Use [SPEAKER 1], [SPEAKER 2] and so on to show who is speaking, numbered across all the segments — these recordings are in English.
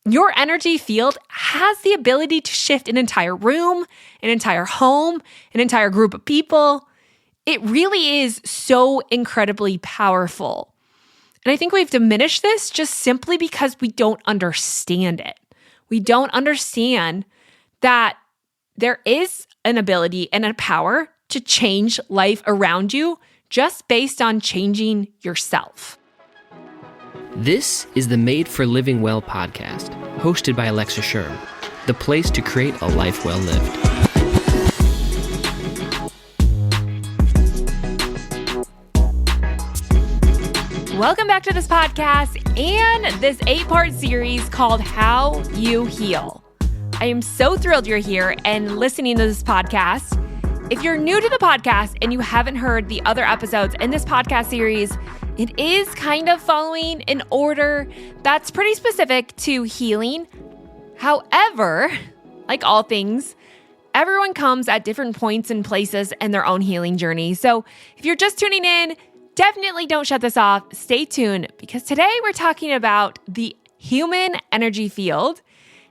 [SPEAKER 1] Your energy field has the ability to shift an entire room, an entire home, an entire group of people. It really is so incredibly powerful. And I think we've diminished this just simply because we don't understand it. We don't understand that there is an ability and a power to change life around you just based on changing yourself.
[SPEAKER 2] This is the Made for Living Well podcast, hosted by Alexa Sherm, the place to create a life well lived.
[SPEAKER 1] Welcome back to this podcast and this 8-part series called How You Heal. I am so thrilled you're here and listening to this podcast. If you're new to the podcast and you haven't heard the other episodes in this podcast series, it is kind of following an order that's pretty specific to healing. However, like all things, everyone comes at different points and places in their own healing journey. So if you're just tuning in, definitely don't shut this off. Stay tuned because today we're talking about the human energy field.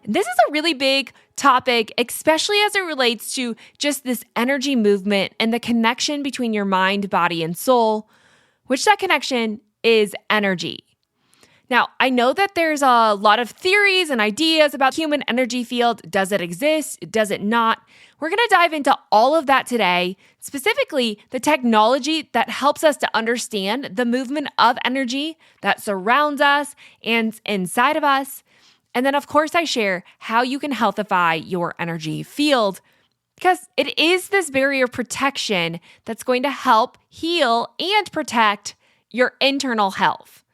[SPEAKER 1] And this is a really big topic, especially as it relates to just this energy movement and the connection between your mind, body, and soul, which that connection is energy. Now, I know that there's a lot of theories and ideas about human energy field. Does it exist? Does it not? We're going to dive into all of that today, specifically the technology that helps us to understand the movement of energy that surrounds us and inside of us. And then, of course, I share how you can healthify your energy field because it is this barrier protection that's going to help heal and protect your internal health.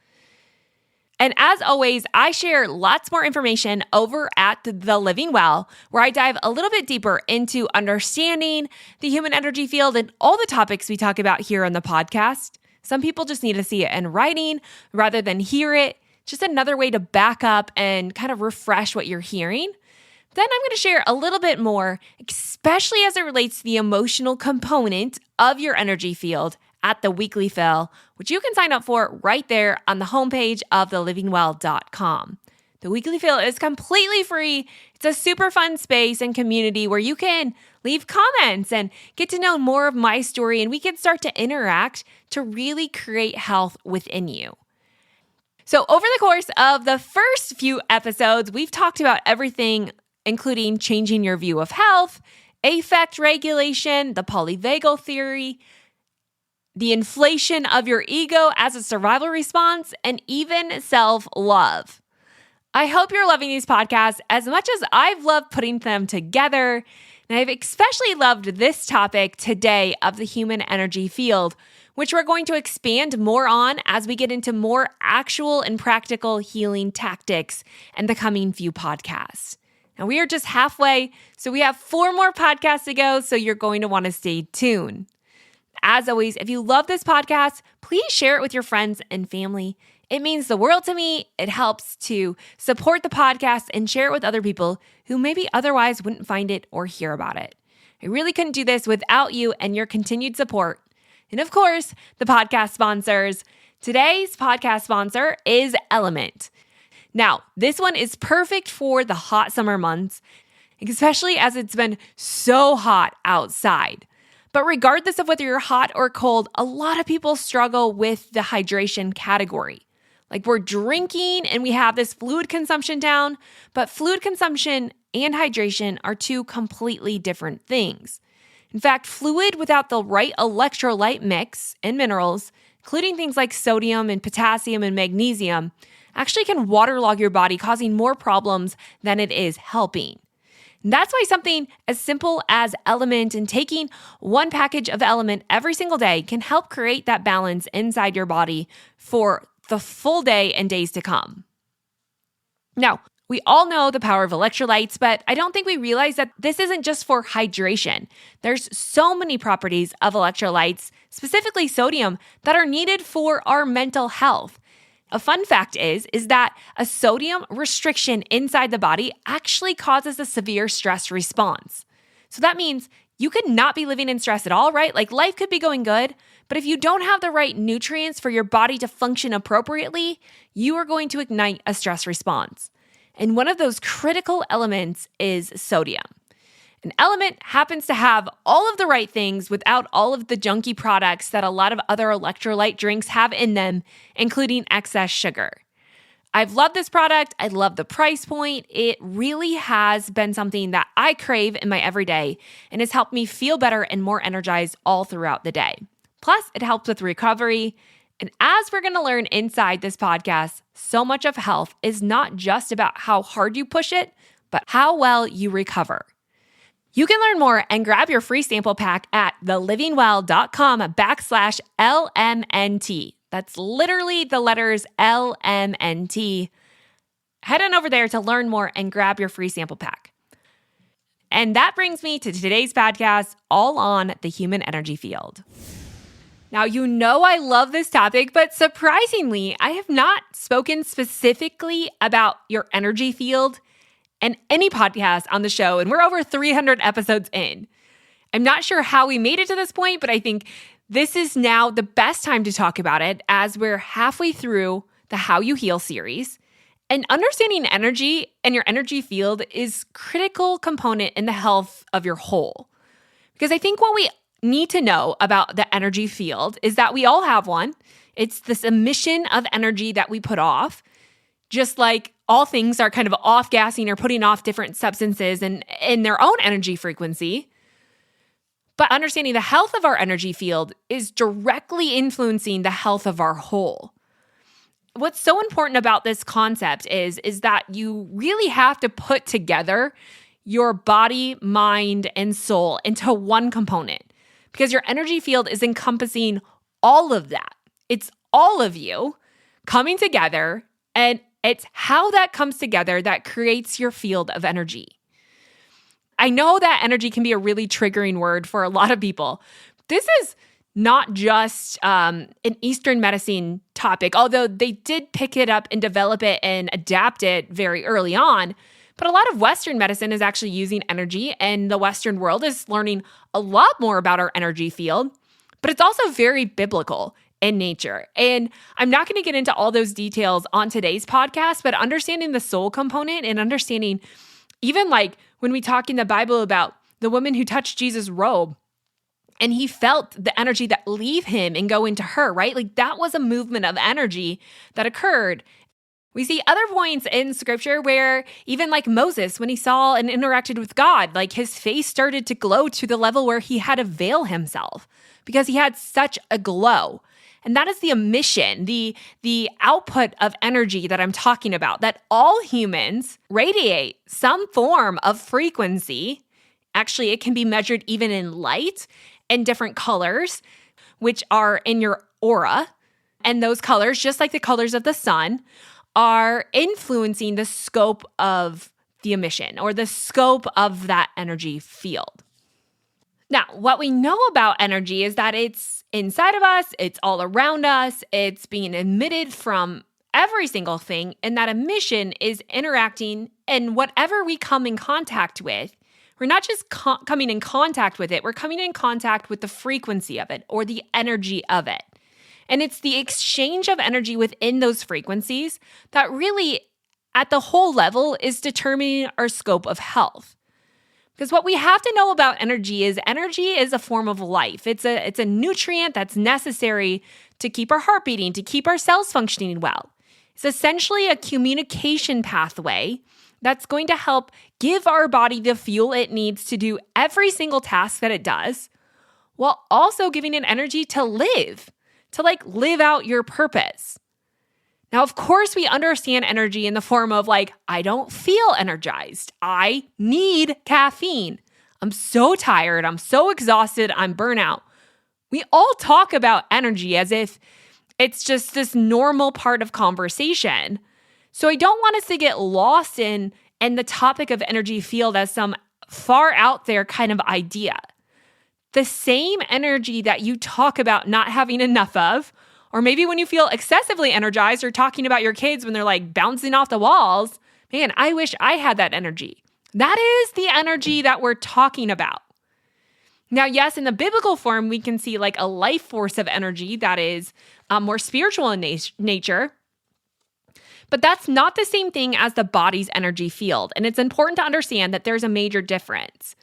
[SPEAKER 1] And as always, I share lots more information over at The Living Well, where I dive a little bit deeper into understanding the human energy field and all the topics we talk about here on the podcast. Some people just need to see it in writing rather than hear it. Just another way to back up and kind of refresh what you're hearing. Then I'm going to share a little bit more, especially as it relates to the emotional component of your energy field at the weekly fill, which you can sign up for right there on the homepage of thelivingwell.com. The weekly fill is completely free. It's a super fun space and community where you can leave comments and get to know more of my story, and we can start to interact to really create health within you. So over the course of the first few episodes, we've talked about everything, including changing your view of health, affect regulation, the polyvagal theory, the inflation of your ego as a survival response, and even self-love. I hope you're loving these podcasts as much as I've loved putting them together. And I've especially loved this topic today of the human energy field, which we're going to expand more on as we get into more actual and practical healing tactics in the coming few podcasts. Now, we are just halfway, so we have 4 more podcasts to go, so you're going to want to stay tuned. As always, if you love this podcast, please share it with your friends and family. It means the world to me. It helps to support the podcast and share it with other people who maybe otherwise wouldn't find it or hear about it. I really couldn't do this without you and your continued support. And of course, the podcast sponsors. Today's podcast sponsor is Element. Now, this one is perfect for the hot summer months, especially as it's been so hot outside. But regardless of whether you're hot or cold, a lot of people struggle with the hydration category. Like we're drinking and we have this fluid consumption down, but fluid consumption and hydration are 2 completely different things. In fact, fluid without the right electrolyte mix and minerals, including things like sodium and potassium and magnesium, actually can waterlog your body, causing more problems than it is helping. And that's why something as simple as Element and taking 1 package of Element every single day can help create that balance inside your body for the full day and days to come. Now, we all know the power of electrolytes, but I don't think we realize that this isn't just for hydration. There's so many properties of electrolytes, specifically sodium, that are needed for our mental health. A fun fact is that a sodium restriction inside the body actually causes a severe stress response. So that means you could not be living in stress at all, right? Like life could be going good, but if you don't have the right nutrients for your body to function appropriately, you are going to ignite a stress response. And one of those critical elements is sodium. An element happens to have all of the right things without all of the junky products that a lot of other electrolyte drinks have in them, including excess sugar. I've loved this product. I love the price point. It really has been something that I crave in my everyday and has helped me feel better and more energized all throughout the day. Plus, it helps with recovery. And as we're going to learn inside this podcast, so much of health is not just about how hard you push it, but how well you recover. You can learn more and grab your free sample pack at thelivingwell.com/LMNT. That's literally the letters LMNT. Head on over there to learn more and grab your free sample pack. And that brings me to today's podcast, all on the human energy field. Now, you know I love this topic, but surprisingly, I have not spoken specifically about your energy field in any podcast on the show, and we're over 300 episodes in. I'm not sure how we made it to this point, but I think this is now the best time to talk about it as we're halfway through the How You Heal series. And understanding energy and your energy field is a critical component in the health of your whole. Because I think what we need to know about the energy field is that we all have one. It's this emission of energy that we put off, just like all things are kind of off-gassing or putting off different substances and in their own energy frequency. But understanding the health of our energy field is directly influencing the health of our whole. What's so important about this concept is that you really have to put together your body, mind, and soul into one component because your energy field is encompassing all of that. It's all of you coming together, and it's how that comes together that creates your field of energy. I know that energy can be a really triggering word for a lot of people. This is not just an Eastern medicine topic, although they did pick it up and develop it and adapt it very early on. But a lot of Western medicine is actually using energy, and the Western world is learning a lot more about our energy field. But it's also very biblical in nature. And I'm not going to get into all those details on today's podcast, but understanding the soul component and understanding even like when we talk in the Bible about the woman who touched Jesus' robe and he felt the energy that leave him and go into her, right? Like that was a movement of energy that occurred. We see other points in scripture where even like Moses, when he saw and interacted with God, like his face started to glow to the level where he had to veil himself because he had such a glow. And that is the emission, the output of energy that I'm talking about, that all humans radiate some form of frequency. Actually, it can be measured even in light and different colors, which are in your aura. And those colors, just like the colors of the sun, are influencing the scope of the emission or the scope of that energy field. Now, what we know about energy is that it's inside of us, it's all around us, it's being emitted from every single thing, and that emission is interacting, and whatever we come in contact with, we're not just coming in contact with it, we're coming in contact with the frequency of it or the energy of it. And it's the exchange of energy within those frequencies that really, at the whole level, is determining our scope of health. Because what we have to know about energy is a form of life. It's a nutrient that's necessary to keep our heart beating, to keep our cells functioning well. It's essentially a communication pathway that's going to help give our body the fuel it needs to do every single task that it does, while also giving it energy to live out your purpose. Now, of course, we understand energy in the form of I don't feel energized. I need caffeine. I'm so tired. I'm so exhausted. I'm burnout. We all talk about energy as if it's just this normal part of conversation. So I don't want us to get lost in the topic of energy field as some far out there kind of idea. The same energy that you talk about not having enough of, or maybe when you feel excessively energized or talking about your kids when they're bouncing off the walls, man, I wish I had that energy. That is the energy that we're talking about. Now, yes, in the biblical form, we can see a life force of energy that is more spiritual in nature. But that's not the same thing as the body's energy field. And it's important to understand that there's a major difference.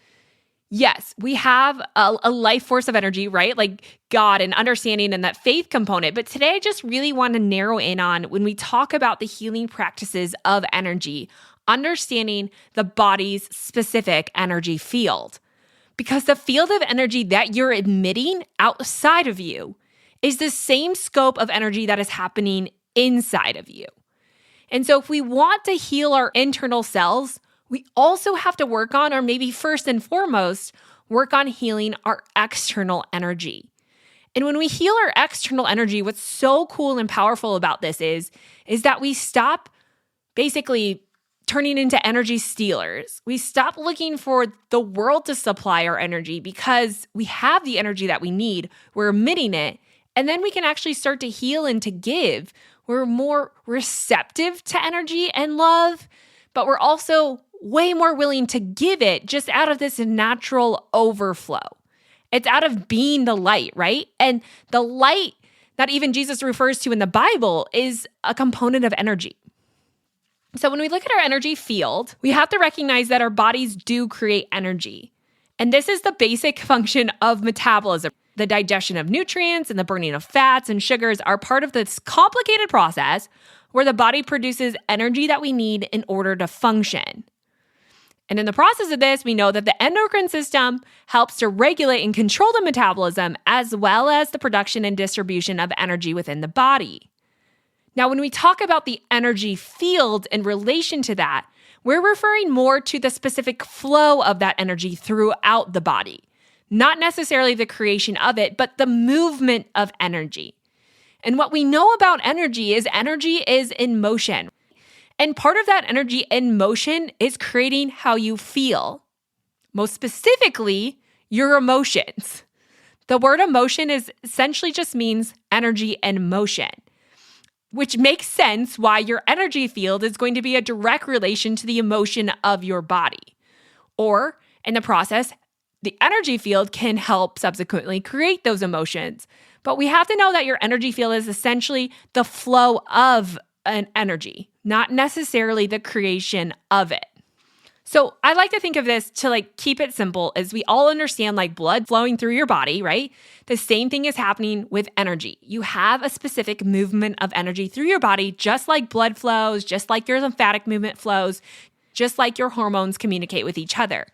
[SPEAKER 1] Yes, we have a life force of energy, right? Like God and understanding and that faith component. But today I just really want to narrow in on when we talk about the healing practices of energy, understanding the body's specific energy field. Because the field of energy that you're emitting outside of you is the same scope of energy that is happening inside of you. And so if we want to heal our internal cells, we also have to work on, or maybe first and foremost, work on healing our external energy. And when we heal our external energy, what's so cool and powerful about this is that we stop basically turning into energy stealers. We stop looking for the world to supply our energy because we have the energy that we need. We're emitting it, and then we can actually start to heal and to give. We're more receptive to energy and love, but we're also way more willing to give it just out of this natural overflow. It's out of being the light, right? And the light that even Jesus refers to in the Bible is a component of energy. So when we look at our energy field, we have to recognize that our bodies do create energy. And this is the basic function of metabolism. The digestion of nutrients and the burning of fats and sugars are part of this complicated process where the body produces energy that we need in order to function. And in the process of this, we know that the endocrine system helps to regulate and control the metabolism as well as the production and distribution of energy within the body. Now, when we talk about the energy field in relation to that, we're referring more to the specific flow of that energy throughout the body, not necessarily the creation of it, but the movement of energy. And what we know about energy is in motion. And part of that energy in motion is creating how you feel. Most specifically, your emotions. The word emotion is essentially just means energy in motion, which makes sense why your energy field is going to be a direct relation to the emotion of your body. Or in the process, the energy field can help subsequently create those emotions. But we have to know that your energy field is essentially the flow of an energy, not necessarily the creation of it. So I like to think of this to keep it simple as we all understand blood flowing through your body, right? The same thing is happening with energy. You have a specific movement of energy through your body, just like blood flows, just like your lymphatic movement flows, just like your hormones communicate with each other.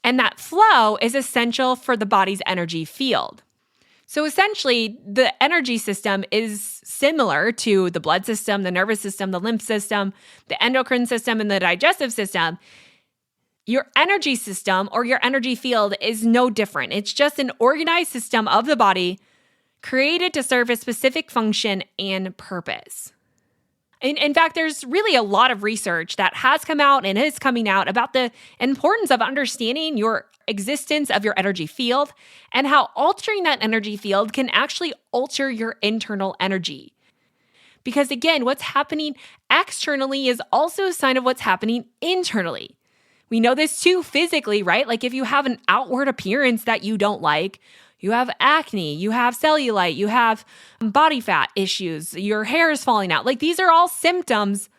[SPEAKER 1] And that flow is essential for the body's energy field. So essentially, the energy system is similar to the blood system, the nervous system, the lymph system, the endocrine system, and the digestive system. Your energy system or your energy field is no different. It's just an organized system of the body created to serve a specific function and purpose. In fact, there's really a lot of research that has come out and is coming out about the importance of understanding your existence of your energy field and how altering that energy field can actually alter your internal energy. Because again, what's happening externally is also a sign of what's happening internally. We know this too physically, right? If you have an outward appearance that you don't like, you have acne, you have cellulite, you have body fat issues, your hair is falling out. These are all symptoms,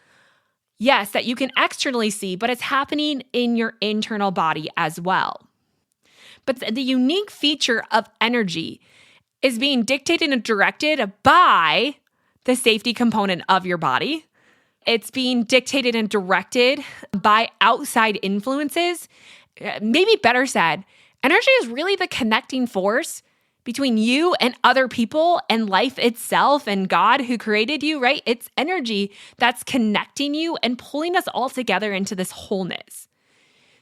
[SPEAKER 1] yes, that you can externally see, but it's happening in your internal body as well. But the unique feature of energy is being dictated and directed by the safety component of your body. It's being dictated and directed by outside influences. Maybe better said, energy is really the connecting force between you and other people and life itself and God who created you, right? It's energy that's connecting you and pulling us all together into this wholeness.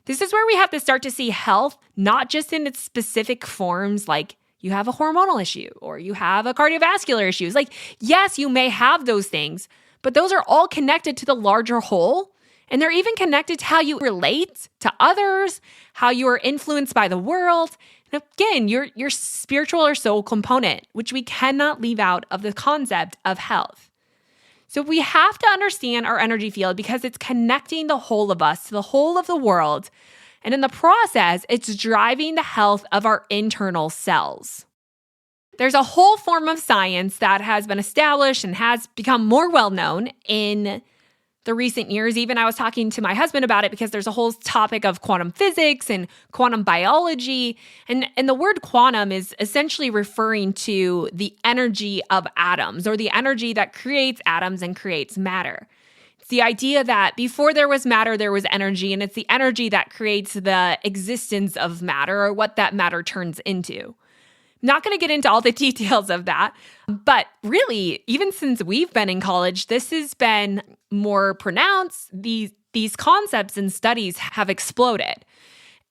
[SPEAKER 1] This is where we have to start to see health, not just in its specific forms, like you have a hormonal issue or you have a cardiovascular issue. Yes, you may have those things, but those are all connected to the larger whole. And they're even connected to how you relate to others, how you are influenced by the world. And again, your spiritual or soul component, which we cannot leave out of the concept of health. So we have to understand our energy field because it's connecting the whole of us to the whole of the world. And in the process, it's driving the health of our internal cells. There's a whole form of science that has been established and has become more well-known in the recent years. Even I was talking to my husband about it because there's a whole topic of quantum physics and quantum biology. And the word quantum is essentially referring to the energy of atoms, or the energy that creates atoms and creates matter. It's the idea that before there was matter, there was energy, and it's the energy that creates the existence of matter, or what that matter turns into. Not going to get into all the details of that, but really, even since we've been in college, this has been more pronounced. These concepts and studies have exploded.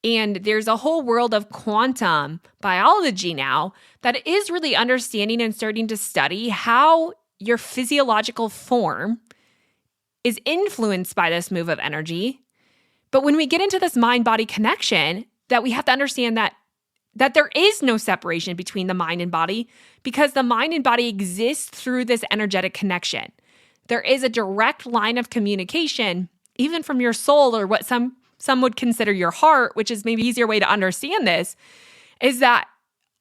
[SPEAKER 1] And there's a whole world of quantum biology now that is really understanding and starting to study how your physiological form is influenced by this move of energy. But when we get into this mind-body connection, that we have to understand that there is no separation between the mind and body, because the mind and body exist through this energetic connection. There is a direct line of communication, even from your soul, or what some would consider your heart, which is maybe an easier way to understand this, is that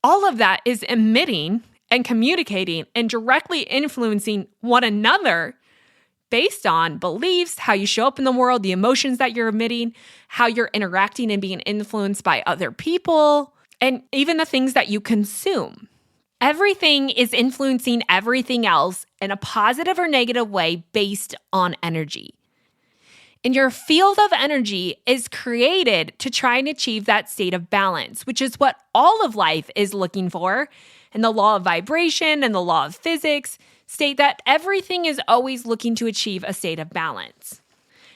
[SPEAKER 1] all of that is emitting and communicating and directly influencing one another based on beliefs, how you show up in the world, the emotions that you're emitting, how you're interacting and being influenced by other people, and even the things that you consume. Everything is influencing everything else in a positive or negative way based on energy. And your field of energy is created to try and achieve that state of balance, which is what all of life is looking for. And the law of vibration and the law of physics state that everything is always looking to achieve a state of balance.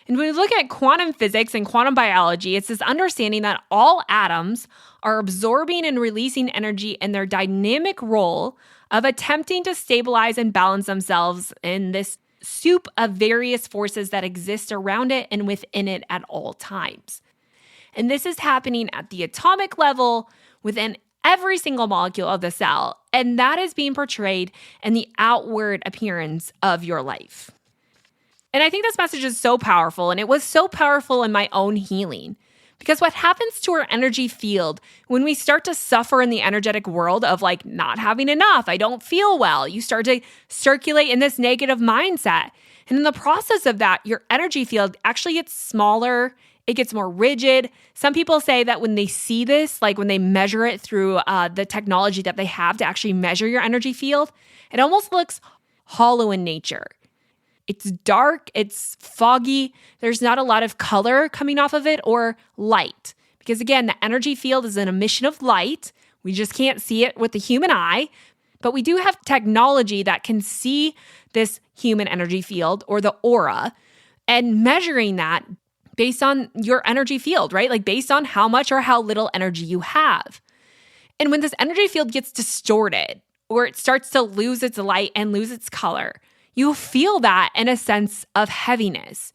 [SPEAKER 1] And when we look at quantum physics and quantum biology, it's this understanding that all atoms are absorbing and releasing energy in their dynamic role of attempting to stabilize and balance themselves in this soup of various forces that exist around it and within it at all times. And this is happening at the atomic level within every single molecule of the cell, and that is being portrayed in the outward appearance of your life. And I think this message is so powerful, and it was so powerful in my own healing. Because what happens to our energy field when we start to suffer in the energetic world of like not having enough, I don't feel well, you start to circulate in this negative mindset. And in the process of that, your energy field actually gets smaller, it gets more rigid. Some people say that when they see this, like when they measure it through the technology that they have to actually measure your energy field, it almost looks hollow in nature. It's dark, it's foggy, there's not a lot of color coming off of it or light. Because again, the energy field is an emission of light. We just can't see it with the human eye, but we do have technology that can see this human energy field or the aura and measuring that based on your energy field, right? Like based on how much or how little energy you have. And when this energy field gets distorted or it starts to lose its light and lose its color, you feel that in a sense of heaviness.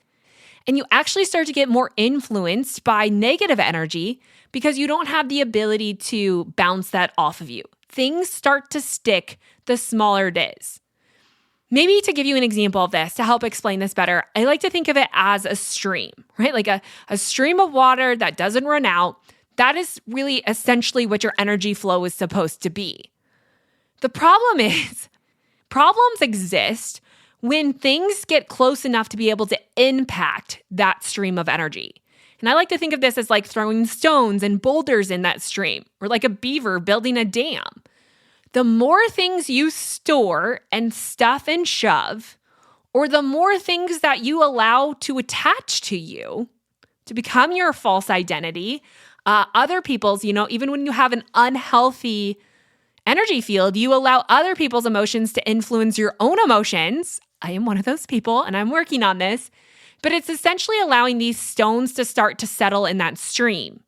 [SPEAKER 1] And you actually start to get more influenced by negative energy because you don't have the ability to bounce that off of you. Things start to stick the smaller it is. Maybe to give you an example of this, to help explain this better, I like to think of it as a stream, right? Like a stream of water that doesn't run out. That is really essentially what your energy flow is supposed to be. The problem is, problems exist when things get close enough to be able to impact that stream of energy. And I like to think of this as like throwing stones and boulders in that stream, or like a beaver building a dam. The more things you store and stuff and shove, or the more things that you allow to attach to you, to become your false identity, other people's, even when you have an unhealthy energy field, you allow other people's emotions to influence your own emotions. I am one of those people and I'm working on this, but it's essentially allowing these stones to start to settle in that stream.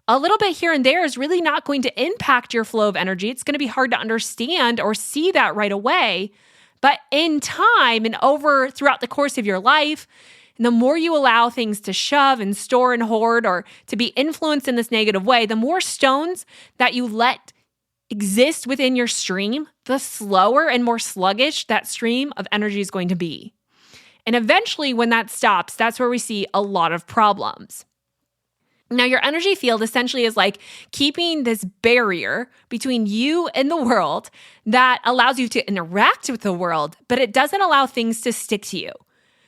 [SPEAKER 1] A little bit here and there is really not going to impact your flow of energy. It's going to be hard to understand or see that right away, but in time and throughout the course of your life, and the more you allow things to shove and store and hoard or to be influenced in this negative way, the more stones that you let exist within your stream, the slower and more sluggish that stream of energy is going to be. And eventually when that stops, that's where we see a lot of problems. Now, your energy field essentially is like keeping this barrier between you and the world that allows you to interact with the world, but it doesn't allow things to stick to you.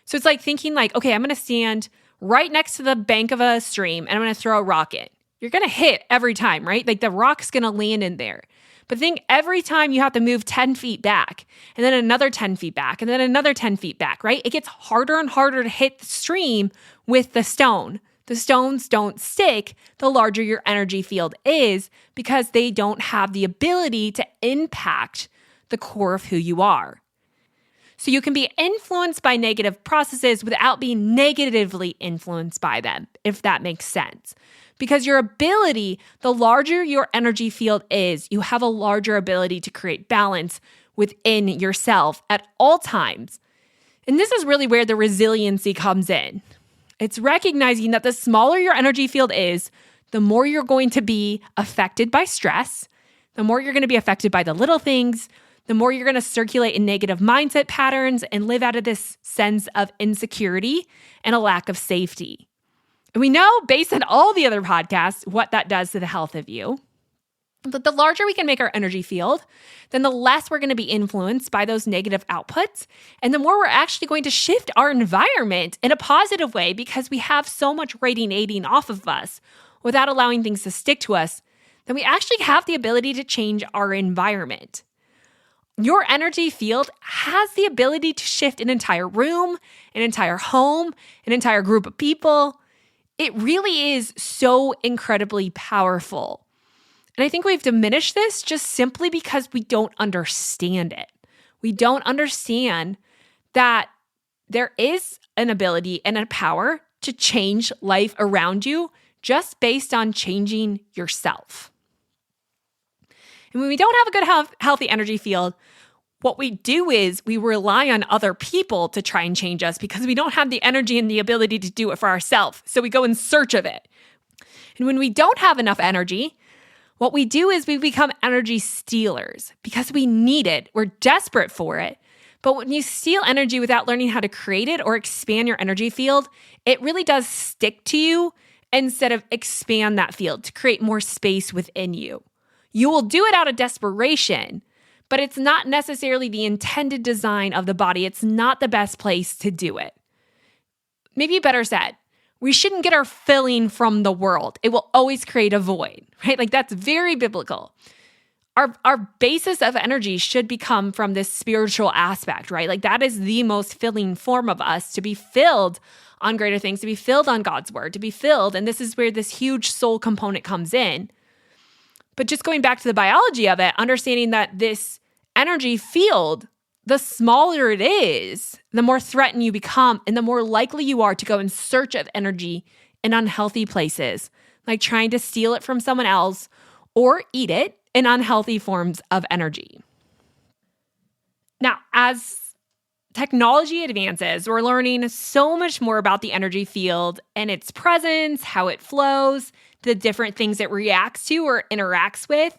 [SPEAKER 1] So it's like thinking like, okay, I'm going to stand right next to the bank of a stream and I'm going to throw a rock in. You're going to hit every time, right? Like the rock's going to land in there. But think every time you have to move 10 feet back and then another 10 feet back and then another 10 feet back, right? It gets harder and harder to hit the stream with the stone. The stones don't stick the larger your energy field is because they don't have the ability to impact the core of who you are. So you can be influenced by negative processes without being negatively influenced by them, if that makes sense. Because your ability, the larger your energy field is, you have a larger ability to create balance within yourself at all times. And this is really where the resiliency comes in. It's recognizing that the smaller your energy field is, the more you're going to be affected by stress, the more you're going to be affected by the little things, the more you're going to circulate in negative mindset patterns and live out of this sense of insecurity and a lack of safety. And we know, based on all the other podcasts, what that does to the health of you. But the larger we can make our energy field, then the less we're going to be influenced by those negative outputs. And the more we're actually going to shift our environment in a positive way because we have so much radiating off of us without allowing things to stick to us, then we actually have the ability to change our environment. Your energy field has the ability to shift an entire room, an entire home, an entire group of people. It really is so incredibly powerful. And I think we've diminished this just simply because we don't understand it. We don't understand that there is an ability and a power to change life around you just based on changing yourself. And when we don't have a good, healthy energy field, what we do is we rely on other people to try and change us because we don't have the energy and the ability to do it for ourselves. So we go in search of it. And when we don't have enough energy, what we do is we become energy stealers because we need it. We're desperate for it. But when you steal energy without learning how to create it or expand your energy field, it really does stick to you instead of expand that field to create more space within you. You will do it out of desperation, but it's not necessarily the intended design of the body. It's not the best place to do it. Maybe better said, we shouldn't get our filling from the world. It will always create a void, right? Like that's very biblical. Our basis of energy should become from this spiritual aspect, right? Like that is the most filling form of us, to be filled on greater things, to be filled on God's word, to be filled. And this is where this huge soul component comes in. But just going back to the biology of it, understanding that this energy field, the smaller it is, the more threatened you become and the more likely you are to go in search of energy in unhealthy places, like trying to steal it from someone else or eat it in unhealthy forms of energy. Now, as technology advances, we're learning so much more about the energy field and its presence, how it flows, the different things it reacts to or interacts with,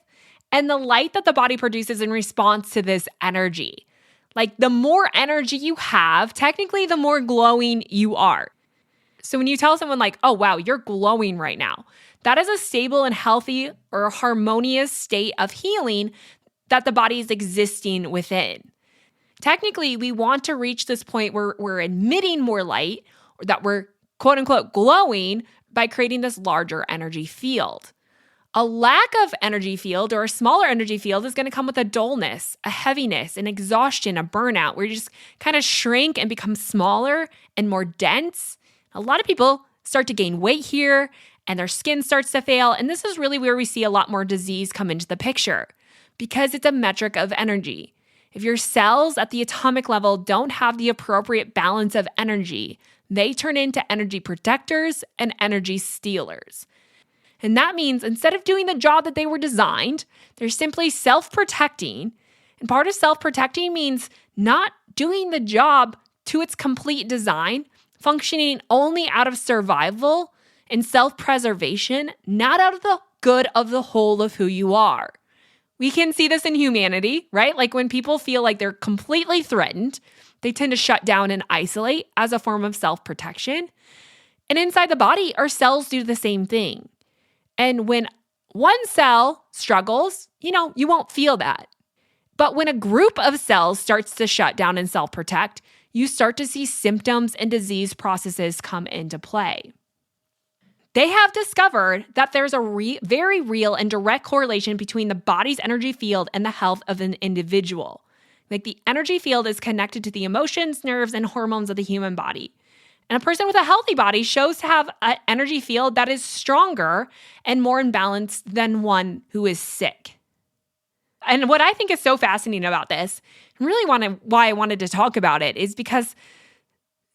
[SPEAKER 1] and the light that the body produces in response to this energy. Like the more energy you have, technically the more glowing you are. So when you tell someone like, oh wow, you're glowing right now, that is a stable and healthy or harmonious state of healing that the body is existing within. Technically, we want to reach this point where we're emitting more light, or that we're quote unquote glowing by creating this larger energy field. A lack of energy field or a smaller energy field is going to come with a dullness, a heaviness, an exhaustion, a burnout, where you just kind of shrink and become smaller and more dense. A lot of people start to gain weight here and their skin starts to fail. And this is really where we see a lot more disease come into the picture because it's a metric of energy. If your cells at the atomic level don't have the appropriate balance of energy, they turn into energy protectors and energy stealers. And that means instead of doing the job that they were designed, they're simply self-protecting. And part of self-protecting means not doing the job to its complete design, functioning only out of survival and self-preservation, not out of the good of the whole of who you are. We can see this in humanity, right? Like when people feel like they're completely threatened, they tend to shut down and isolate as a form of self-protection. And inside the body, our cells do the same thing. And when one cell struggles, you won't feel that. But when a group of cells starts to shut down and self-protect, you start to see symptoms and disease processes come into play. They have discovered that there's a very real and direct correlation between the body's energy field and the health of an individual. Like the energy field is connected to the emotions, nerves, and hormones of the human body. And a person with a healthy body shows to have an energy field that is stronger and more in balance than one who is sick. And what I think is so fascinating about this, and really why I wanted to talk about it, is because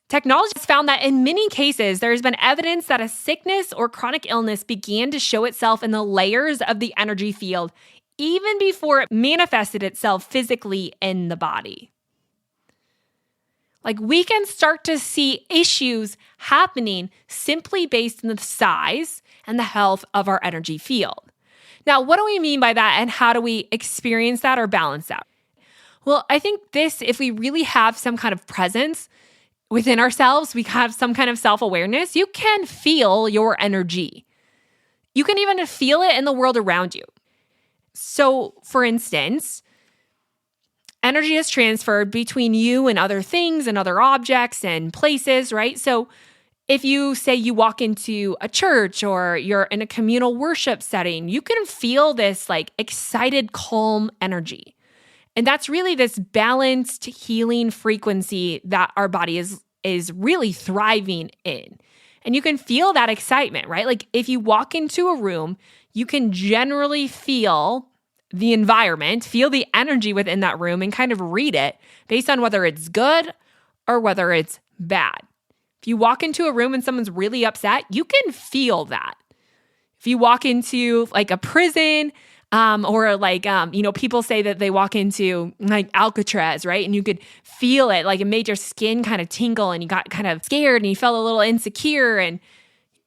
[SPEAKER 1] technology has found that in many cases, there has been evidence that a sickness or chronic illness began to show itself in the layers of the energy field even before it manifested itself physically in the body. Like we can start to see issues happening simply based on the size and the health of our energy field. Now, what do we mean by that and how do we experience that or balance that? Well, I think if we really have some kind of presence within ourselves, we have some kind of self-awareness, you can feel your energy. You can even feel it in the world around you. So, for instance, energy is transferred between you and other things and other objects and places, right? So if you say you walk into a church or you're in a communal worship setting, you can feel this like excited, calm energy. And that's really this balanced healing frequency that our body is really thriving in. And you can feel that excitement, right? Like if you walk into a room, you can generally feel the environment, feel the energy within that room and kind of read it based on whether it's good or whether it's bad. If you walk into a room and someone's really upset, you can feel that. If you walk into like a prison or like, people say that they walk into like Alcatraz, right? And you could feel it, like it made your skin kind of tingle and you got kind of scared and you felt a little insecure and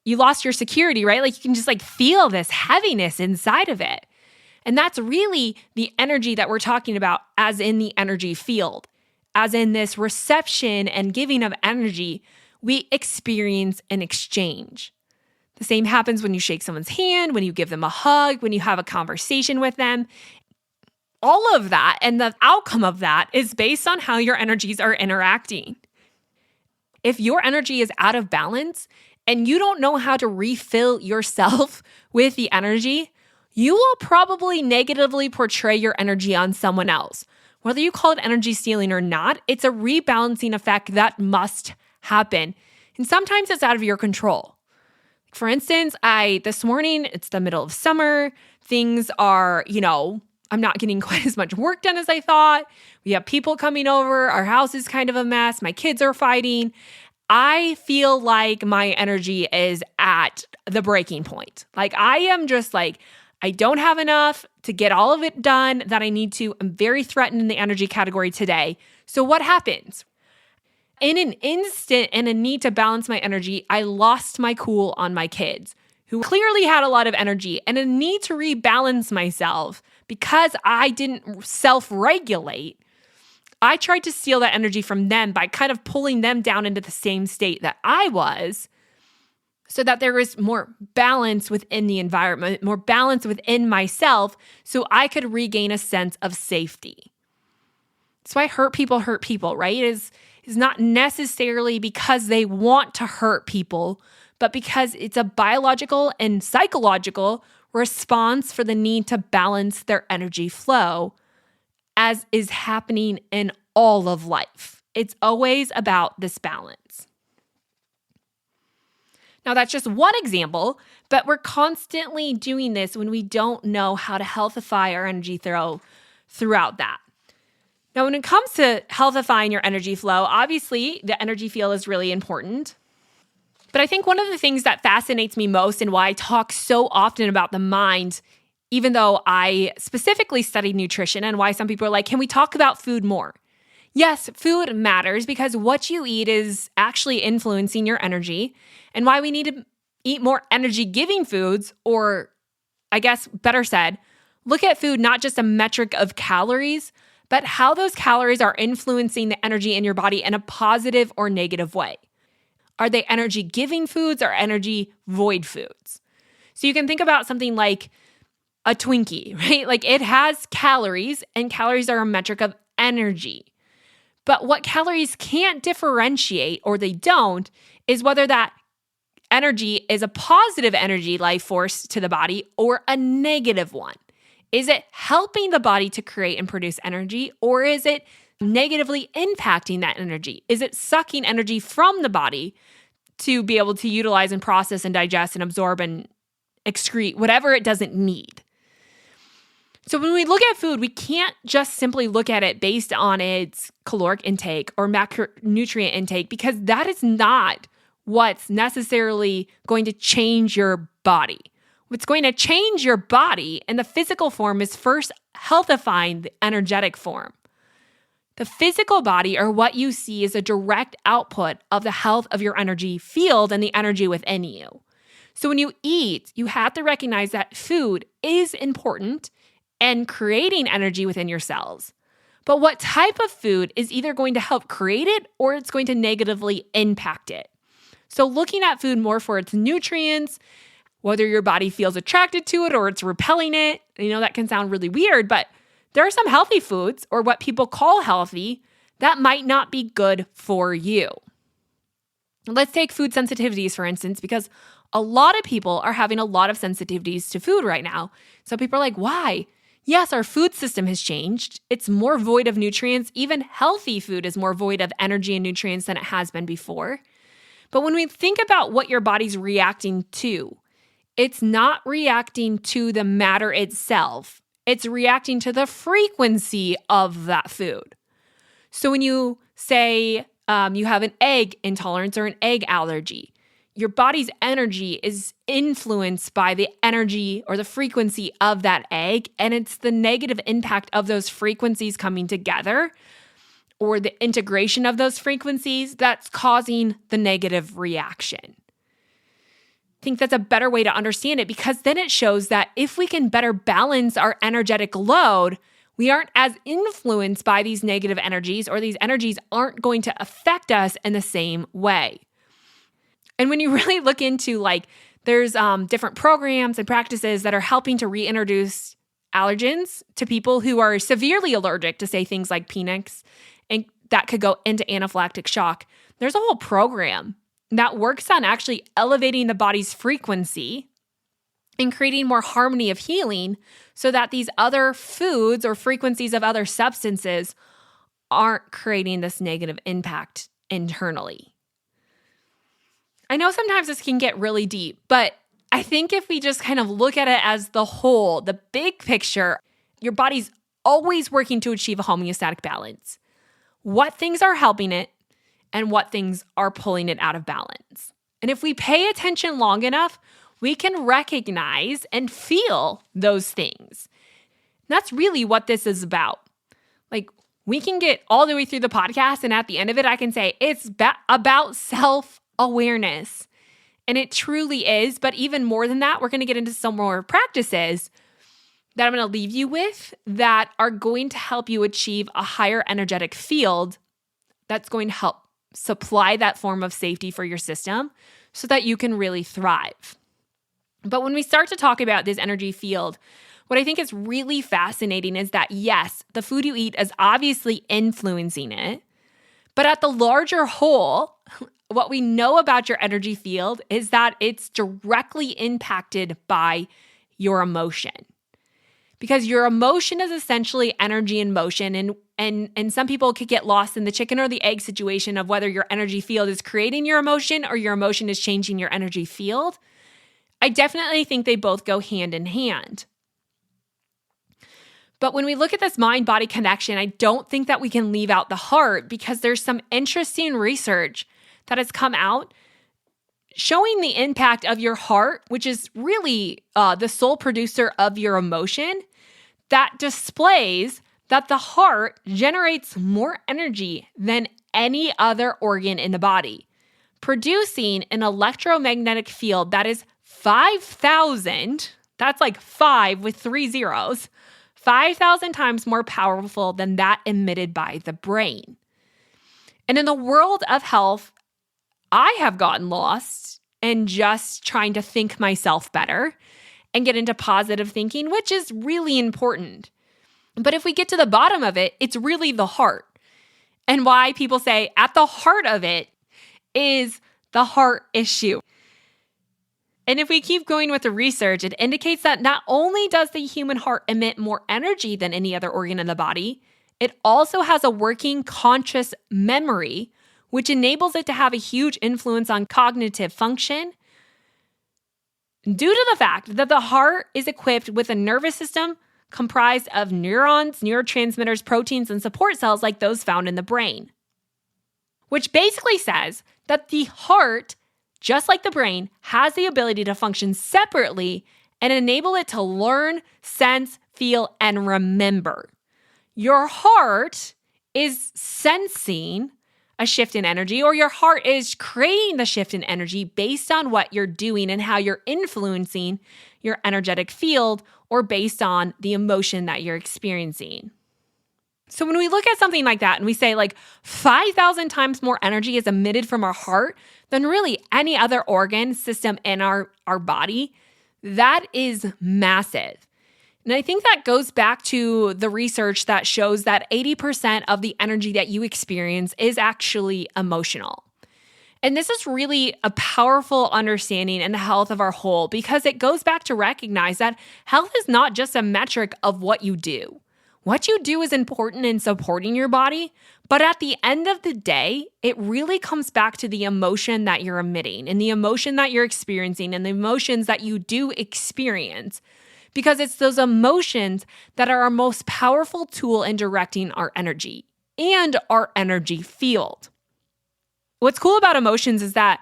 [SPEAKER 1] you lost your security, right? Like you can just like feel this heaviness inside of it. And that's really the energy that we're talking about as in the energy field, as in this reception and giving of energy, we experience an exchange. The same happens when you shake someone's hand, when you give them a hug, when you have a conversation with them. All of that and the outcome of that is based on how your energies are interacting. If your energy is out of balance and you don't know how to refill yourself with the energy, you will probably negatively portray your energy on someone else. Whether you call it energy stealing or not, it's a rebalancing effect that must happen. And sometimes it's out of your control. For instance, this morning, it's the middle of summer. Things are, I'm not getting quite as much work done as I thought. We have people coming over. Our house is kind of a mess. My kids are fighting. I feel like my energy is at the breaking point. Like I am just like, I don't have enough to get all of it done that I need to. I'm very threatened in the energy category today. So what happens? In an instant and a need to balance my energy, I lost my cool on my kids, who clearly had a lot of energy, and a need to rebalance myself because I didn't self-regulate. I tried to steal that energy from them by kind of pulling them down into the same state that I was, so that there was more balance within the environment, more balance within myself, so I could regain a sense of safety. That's why hurt people, right? Is not necessarily because they want to hurt people, but because it's a biological and psychological response for the need to balance their energy flow, as is happening in all of life. It's always about this balance. Now, that's just one example, but we're constantly doing this when we don't know how to healthify our energy throughout that. Now, when it comes to healthifying your energy flow, obviously the energy field is really important. But I think one of the things that fascinates me most and why I talk so often about the mind, even though I specifically studied nutrition, and why some people are like, can we talk about food more? Yes, food matters because what you eat is actually influencing your energy, and why we need to eat more energy-giving foods, or I guess better said, look at food not just a metric of calories, but how those calories are influencing the energy in your body in a positive or negative way. Are they energy-giving foods or energy-void foods? So you can think about something like a Twinkie, right? Like it has calories, and calories are a metric of energy. But what calories can't differentiate, or they don't, is whether that energy is a positive energy life force to the body or a negative one. Is it helping the body to create and produce energy, or is it negatively impacting that energy? Is it sucking energy from the body to be able to utilize and process and digest and absorb and excrete whatever it doesn't need? So when we look at food, we can't just simply look at it based on its caloric intake or macronutrient intake, because that is not what's necessarily going to change your body. What's going to change your body in the physical form is first healthifying the energetic form. The physical body, or what you see, is a direct output of the health of your energy field and the energy within you. So when you eat, you have to recognize that food is important and creating energy within your cells. But what type of food is either going to help create it or it's going to negatively impact it. So looking at food more for its nutrients, whether your body feels attracted to it or it's repelling it, that can sound really weird, but there are some healthy foods, or what people call healthy, that might not be good for you. Let's take food sensitivities, for instance, because a lot of people are having a lot of sensitivities to food right now. So people are like, why? Yes, our food system has changed. It's more void of nutrients. Even healthy food is more void of energy and nutrients than it has been before. But when we think about what your body's reacting to, it's not reacting to the matter itself. It's reacting to the frequency of that food. So when you say you have an egg intolerance or an egg allergy, your body's energy is influenced by the energy or the frequency of that egg, and it's the negative impact of those frequencies coming together, or the integration of those frequencies, that's causing the negative reaction. I think that's a better way to understand it, because then it shows that if we can better balance our energetic load, we aren't as influenced by these negative energies, or these energies aren't going to affect us in the same way. And when you really look into there's different programs and practices that are helping to reintroduce allergens to people who are severely allergic to, say, things like peanuts, and that could go into anaphylactic shock. There's a whole program that works on actually elevating the body's frequency and creating more harmony of healing so that these other foods or frequencies of other substances aren't creating this negative impact internally. I know sometimes this can get really deep, but I think if we just kind of look at it as the whole, the big picture, your body's always working to achieve a homeostatic balance. What things are helping it and what things are pulling it out of balance. And if we pay attention long enough, we can recognize and feel those things. And that's really what this is about. We can get all the way through the podcast, and at the end of it, I can say it's about self-awareness. And it truly is. But even more than that, we're going to get into some more practices that I'm going to leave you with that are going to help you achieve a higher energetic field that's going to help supply that form of safety for your system so that you can really thrive. But when we start to talk about this energy field, what I think is really fascinating is that, yes, the food you eat is obviously influencing it, but at the larger whole, what we know about your energy field is that it's directly impacted by your emotion. Because your emotion is essentially energy in motion, and some people could get lost in the chicken or the egg situation of whether your energy field is creating your emotion or your emotion is changing your energy field. I definitely think they both go hand in hand. But when we look at this mind-body connection, I don't think that we can leave out the heart, because there's some interesting research that has come out showing the impact of your heart, which is really the sole producer of your emotion, that displays that the heart generates more energy than any other organ in the body, producing an electromagnetic field that is 5,000, that's like 5 with 3 zeros, 5,000 times more powerful than that emitted by the brain. And in the world of health, I have gotten lost and just trying to think myself better and get into positive thinking, which is really important. But if we get to the bottom of it, it's really the heart. And why people say at the heart of it is the heart issue. And if we keep going with the research, it indicates that not only does the human heart emit more energy than any other organ in the body, it also has a working conscious memory, which enables it to have a huge influence on cognitive function due to the fact that the heart is equipped with a nervous system comprised of neurons, neurotransmitters, proteins, and support cells like those found in the brain. Which basically says that the heart, just like the brain, has the ability to function separately and enable it to learn, sense, feel, and remember. Your heart is sensing a shift in energy, or your heart is creating the shift in energy based on what you're doing and how you're influencing your energetic field, or based on the emotion that you're experiencing. So when we look at something like that and we say like 5,000 times more energy is emitted from our heart than really any other organ system in our body, that is massive. And I think that goes back to the research that shows that 80% of the energy that you experience is actually emotional. And this is really a powerful understanding in the health of our whole, because it goes back to recognize that health is not just a metric of what you do. What you do is important in supporting your body, but at the end of the day, it really comes back to the emotion that you're emitting and the emotion that you're experiencing and the emotions that you do experience. Because it's those emotions that are our most powerful tool in directing our energy and our energy field. What's cool about emotions is that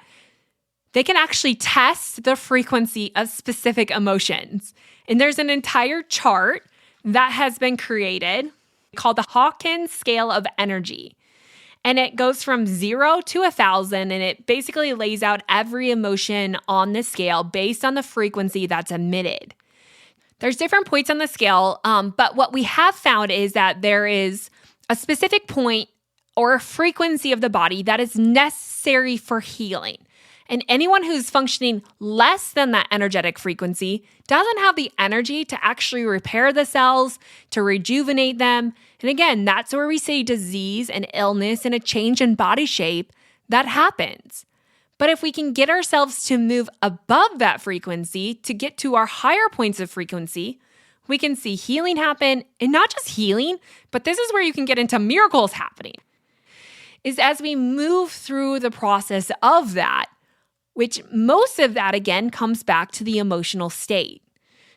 [SPEAKER 1] they can actually test the frequency of specific emotions. And there's an entire chart that has been created called the Hawkins scale of energy. And it goes from 0 to 1,000, and it basically lays out every emotion on the scale based on the frequency that's emitted. There's different points on the scale, but what we have found is that there is a specific point or a frequency of the body that is necessary for healing. And anyone who's functioning less than that energetic frequency doesn't have the energy to actually repair the cells, to rejuvenate them. And again, that's where we say disease and illness and a change in body shape that happens. But if we can get ourselves to move above that frequency, to get to our higher points of frequency, we can see healing happen. And not just healing, but this is where you can get into miracles happening, is as we move through the process of that, which most of that, again, comes back to the emotional state.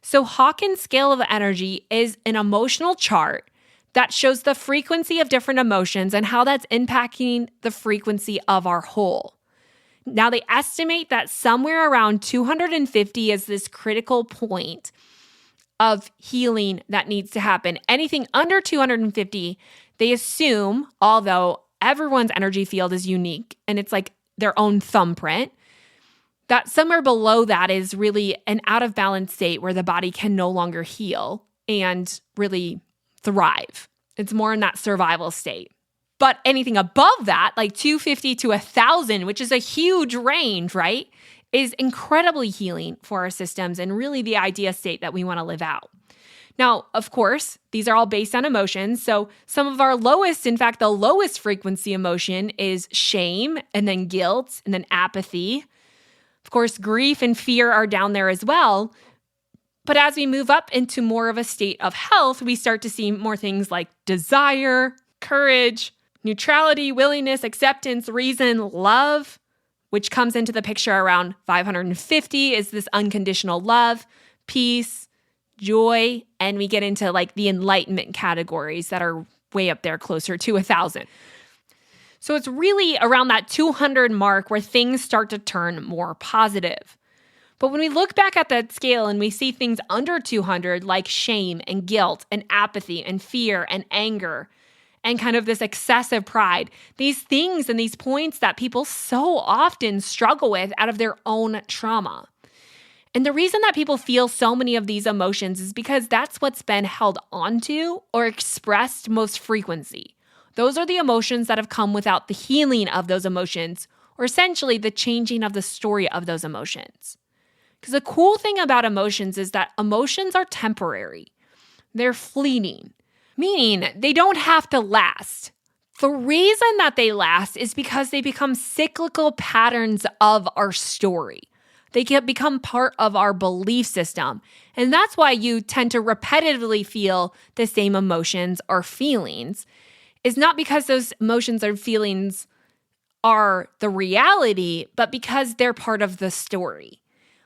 [SPEAKER 1] So Hawkins scale of energy is an emotional chart that shows the frequency of different emotions and how that's impacting the frequency of our whole. Now, they estimate that somewhere around 250 is this critical point of healing that needs to happen. Anything under 250, they assume, although everyone's energy field is unique and it's like their own thumbprint, that somewhere below that is really an out of balance state where the body can no longer heal and really thrive. It's more in that survival state. But anything above that, like 250 to 1,000, which is a huge range, right, is incredibly healing for our systems and really the ideal state that we want to live out. Now, of course, these are all based on emotions. So some of our lowest, in fact, the lowest frequency emotion is shame, and then guilt, and then apathy. Of course, grief and fear are down there as well. But as we move up into more of a state of health, we start to see more things like desire, courage, neutrality, willingness, acceptance, reason, love, which comes into the picture around 550 is this unconditional love, peace, joy, and we get into like the enlightenment categories that are way up there closer to 1,000. So it's really around that 200 mark where things start to turn more positive. But when we look back at that scale and we see things under 200 like shame and guilt and apathy and fear and anger and kind of this excessive pride, these things and these points that people so often struggle with out of their own trauma. And the reason that people feel so many of these emotions is because that's what's been held onto or expressed most frequency. Those are the emotions that have come without the healing of those emotions or essentially the changing of the story of those emotions. Because the cool thing about emotions is that emotions are temporary. They're fleeting, meaning they don't have to last. The reason that they last is because they become cyclical patterns of our story. They can become part of our belief system. And that's why you tend to repetitively feel the same emotions or feelings. It's not because those emotions or feelings are the reality, but because they're part of the story.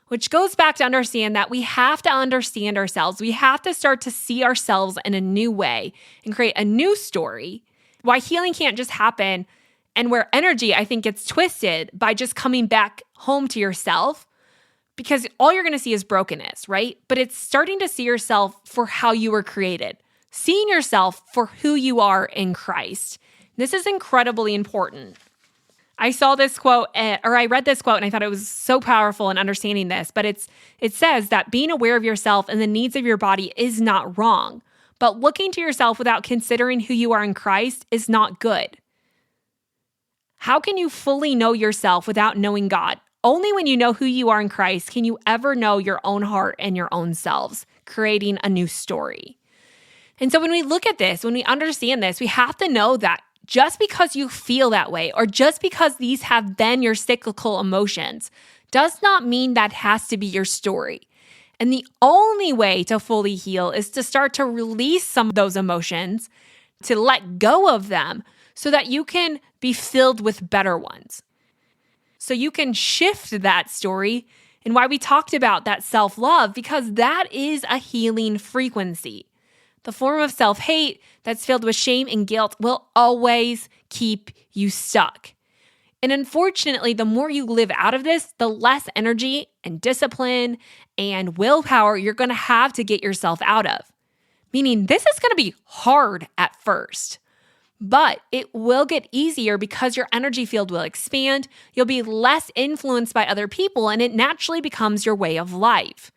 [SPEAKER 1] Which goes back to understand that we have to understand ourselves. We have to start to see ourselves in a new way and create a new story. Why healing can't just happen, and where energy, I think, gets twisted by just coming back home to yourself, because all you're going to see is brokenness, right? But it's starting to see yourself for how you were created, seeing yourself for who you are in Christ. This is incredibly important. I saw this quote, or I read this quote, and I thought it was so powerful in understanding this, but it says that being aware of yourself and the needs of your body is not wrong, but looking to yourself without considering who you are in Christ is not good. How can you fully know yourself without knowing God? Only when you know who you are in Christ can you ever know your own heart and your own selves, creating a new story. And so when we look at this, when we understand this, we have to know that just because you feel that way, or just because these have been your cyclical emotions, does not mean that has to be your story. And the only way to fully heal is to start to release some of those emotions, to let go of them so that you can be filled with better ones. So you can shift that story, and why we talked about that self-love, because that is a healing frequency. The form of self-hate that's filled with shame and guilt will always keep you stuck. And unfortunately, the more you live out of this, the less energy and discipline and willpower you're going to have to get yourself out of. Meaning this is going to be hard at first, but it will get easier because your energy field will expand. You'll be less influenced by other people, and it naturally becomes your way of life.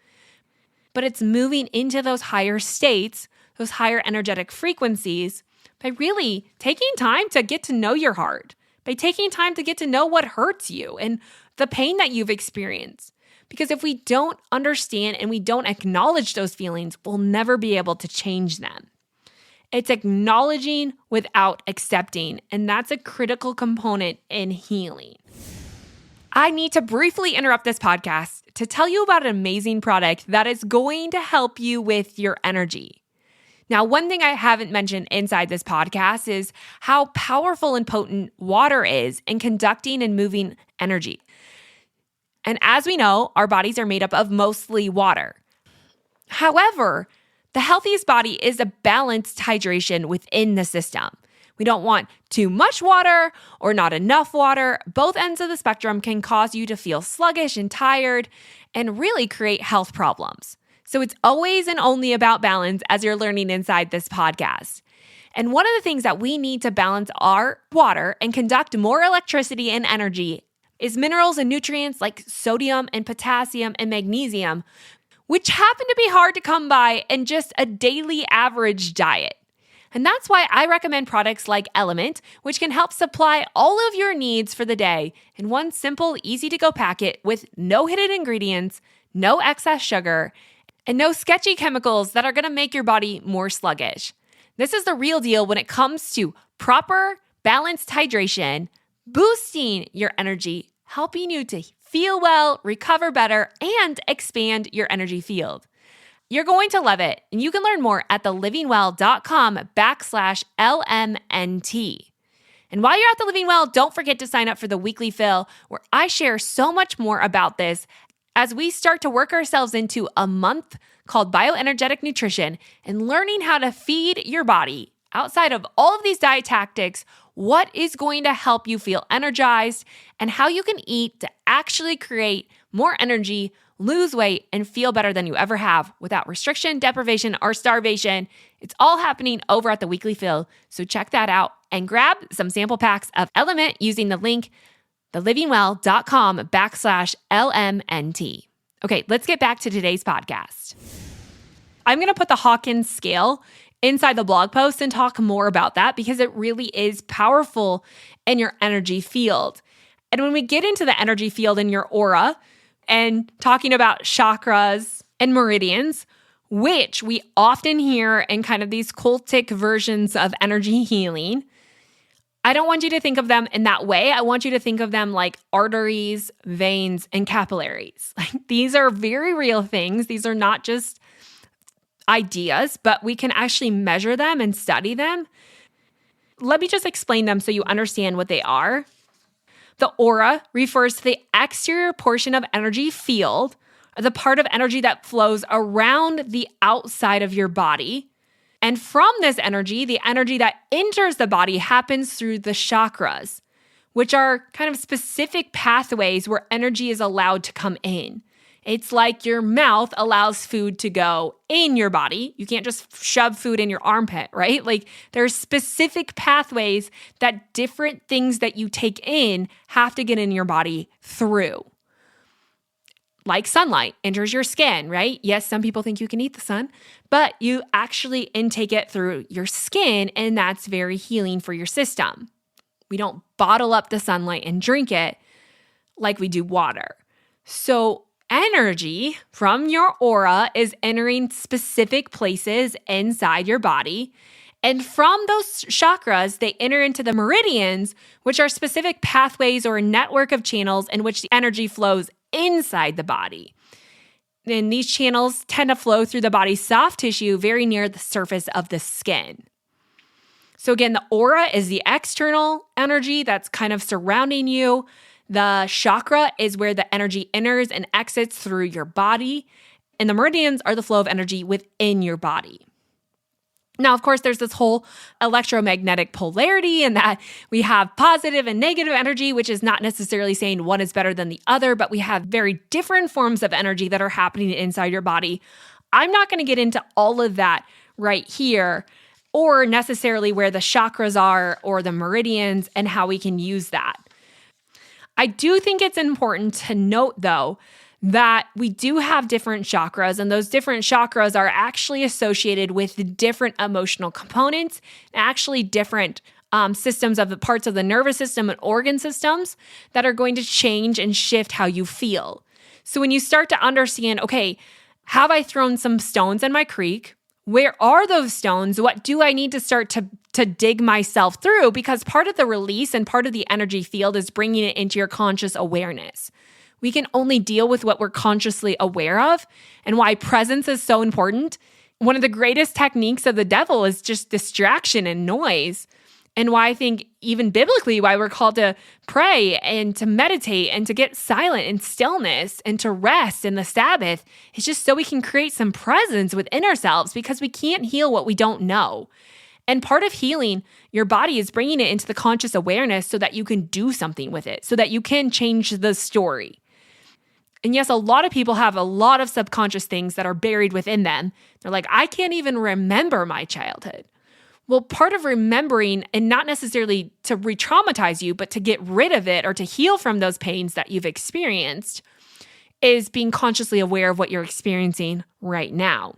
[SPEAKER 1] But it's moving into those higher states, those higher energetic frequencies, by really taking time to get to know your heart, by taking time to get to know what hurts you and the pain that you've experienced. Because if we don't understand and we don't acknowledge those feelings, we'll never be able to change them. It's acknowledging without accepting, and that's a critical component in healing. I need to briefly interrupt this podcast to tell you about an amazing product that is going to help you with your energy. Now, one thing I haven't mentioned inside this podcast is how powerful and potent water is in conducting and moving energy. And as we know, our bodies are made up of mostly water. However, the healthiest body is a balanced hydration within the system. We don't want too much water or not enough water. Both ends of the spectrum can cause you to feel sluggish and tired and really create health problems. So it's always and only about balance, as you're learning inside this podcast. And one of the things that we need to balance our water and conduct more electricity and energy is minerals and nutrients like sodium and potassium and magnesium, which happen to be hard to come by in just a daily average diet. And that's why I recommend products like Element, which can help supply all of your needs for the day in one simple, easy-to-go packet with no hidden ingredients, no excess sugar, and no sketchy chemicals that are going to make your body more sluggish. This is the real deal when it comes to proper, balanced hydration, boosting your energy, helping you to feel well, recover better, and expand your energy field. You're going to love it, and you can learn more at thelivingwell.com/LMNT. And while you're at the Living Well, don't forget to sign up for the weekly fill, where I share so much more about this as we start to work ourselves into a month called Bioenergetic Nutrition and learning how to feed your body outside of all of these diet tactics, what is going to help you feel energized, and how you can eat to actually create more energy, lose weight, and feel better than you ever have without restriction, deprivation, or starvation. It's all happening over at the weekly fill. So check that out and grab some sample packs of Element using the link thelivingwell.com/LMNT. Okay, let's get back to today's podcast. I'm going to put the Hawkins scale inside the blog post and talk more about that because it really is powerful in your energy field. And when we get into the energy field in your aura and talking about chakras and meridians, which we often hear in kind of these cultic versions of energy healing, I don't want you to think of them in that way. I want you to think of them like arteries, veins, and capillaries. Like, these are very real things. These are not just ideas, but we can actually measure them and study them. Let me just explain them so you understand what they are. The aura refers to the exterior portion of energy field, the part of energy that flows around the outside of your body. And from this energy, the energy that enters the body happens through the chakras, which are kind of specific pathways where energy is allowed to come in. It's like your mouth allows food to go in your body. You can't just shove food in your armpit, right? Like, there's specific pathways that different things that you take in have to get in your body through. Like sunlight enters your skin, right? Yes, some people think you can eat the sun, but you actually intake it through your skin, and that's very healing for your system. We don't bottle up the sunlight and drink it like we do water. So energy from your aura is entering specific places inside your body. And from those chakras, they enter into the meridians, which are specific pathways or a network of channels in which the energy flows inside the body. And these channels tend to flow through the body's soft tissue very near the surface of the skin. So again, the aura is the external energy that's kind of surrounding you. The chakra is where the energy enters and exits through your body. And the meridians are the flow of energy within your body. Now, of course, there's this whole electromagnetic polarity and that we have positive and negative energy, which is not necessarily saying one is better than the other, but we have very different forms of energy that are happening inside your body. I'm not going to get into all of that right here, or necessarily where the chakras are or the meridians and how we can use that. I do think it's important to note, though, that we do have different chakras, and those different chakras are actually associated with different emotional components, actually different systems of the parts of the nervous system and organ systems that are going to change and shift how you feel. So when you start to understand, okay, have I thrown some stones in my creek? Where are those stones? What do I need to start to dig myself through? Because part of the release and part of the energy field is bringing it into your conscious awareness. We can only deal with what we're consciously aware of, and why presence is so important. One of the greatest techniques of the devil is just distraction and noise. And why I think even biblically, why we're called to pray and to meditate and to get silent and stillness and to rest in the Sabbath is just so we can create some presence within ourselves, because we can't heal what we don't know. And part of healing your body is bringing it into the conscious awareness so that you can do something with it, so that you can change the story. And yes, a lot of people have a lot of subconscious things that are buried within them. They're like, I can't even remember my childhood. Well, part of remembering, and not necessarily to re-traumatize you, but to get rid of it or to heal from those pains that you've experienced, is being consciously aware of what you're experiencing right now.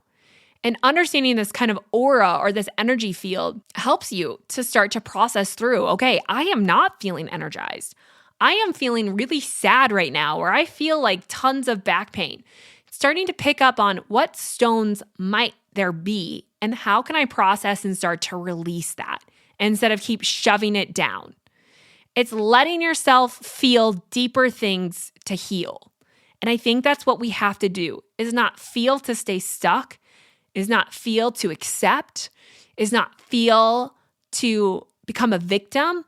[SPEAKER 1] And understanding this kind of aura or this energy field helps you to start to process through, okay, I am not feeling energized. I am feeling really sad right now, or I feel like tons of back pain. Starting to pick up on what stones might there be, and how can I process and start to release that instead of keep shoving it down. It's letting yourself feel deeper things to heal. And I think that's what we have to do, is not feel to stay stuck, is not feel to accept, is not feel to become a victim,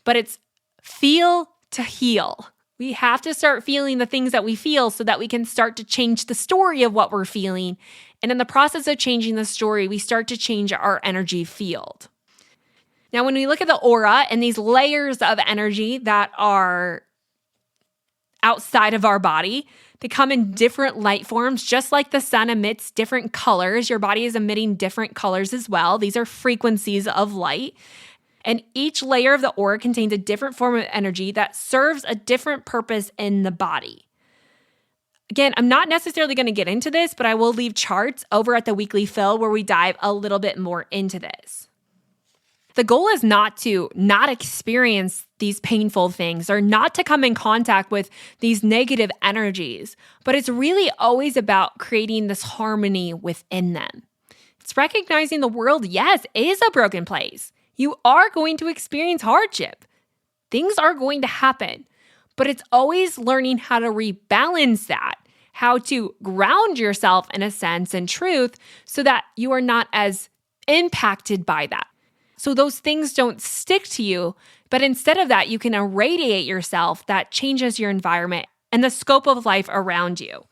[SPEAKER 1] but it's feel to heal. We have to start feeling the things that we feel so that we can start to change the story of what we're feeling. And in the process of changing the story, we start to change our energy field. Now, when we look at the aura and these layers of energy that are outside of our body, they come in different light forms. Just like the sun emits different colors, your body is emitting different colors as well. These are frequencies of light. And each layer of the aura contains a different form of energy that serves a different purpose in the body. Again, I'm not necessarily going to get into this, but I will leave charts over at the weekly fill where we dive a little bit more into this. The goal is not to not experience these painful things or not to come in contact with these negative energies, but it's really always about creating this harmony within them. It's recognizing the world, yes, is a broken place. You are going to experience hardship. Things are going to happen, but it's always learning how to rebalance that, how to ground yourself in a sense and truth so that you are not as impacted by that. So those things don't stick to you, but instead of that, you can irradiate yourself. That changes your environment and the scope of life around you.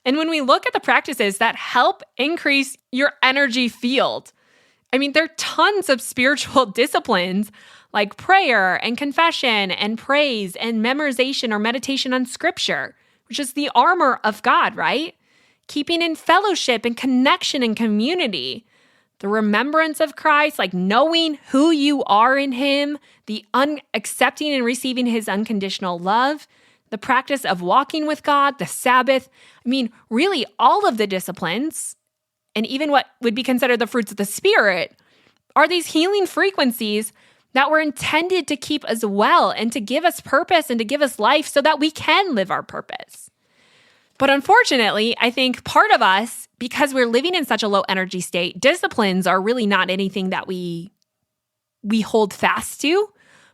[SPEAKER 1] And when we look at the practices that help increase your energy field, there are tons of spiritual disciplines like prayer and confession and praise and memorization or meditation on scripture, which is the armor of God, right? Keeping in fellowship and connection and community. The remembrance of Christ, like knowing who you are in Him, the accepting and receiving His unconditional love, the practice of walking with God, the Sabbath. Really all of the disciplines, and even what would be considered the fruits of the Spirit, are these healing frequencies that were intended to keep us well and to give us purpose and to give us life so that we can live our purpose. But unfortunately, I think part of us, because we're living in such a low energy state, disciplines are really not anything that we hold fast to,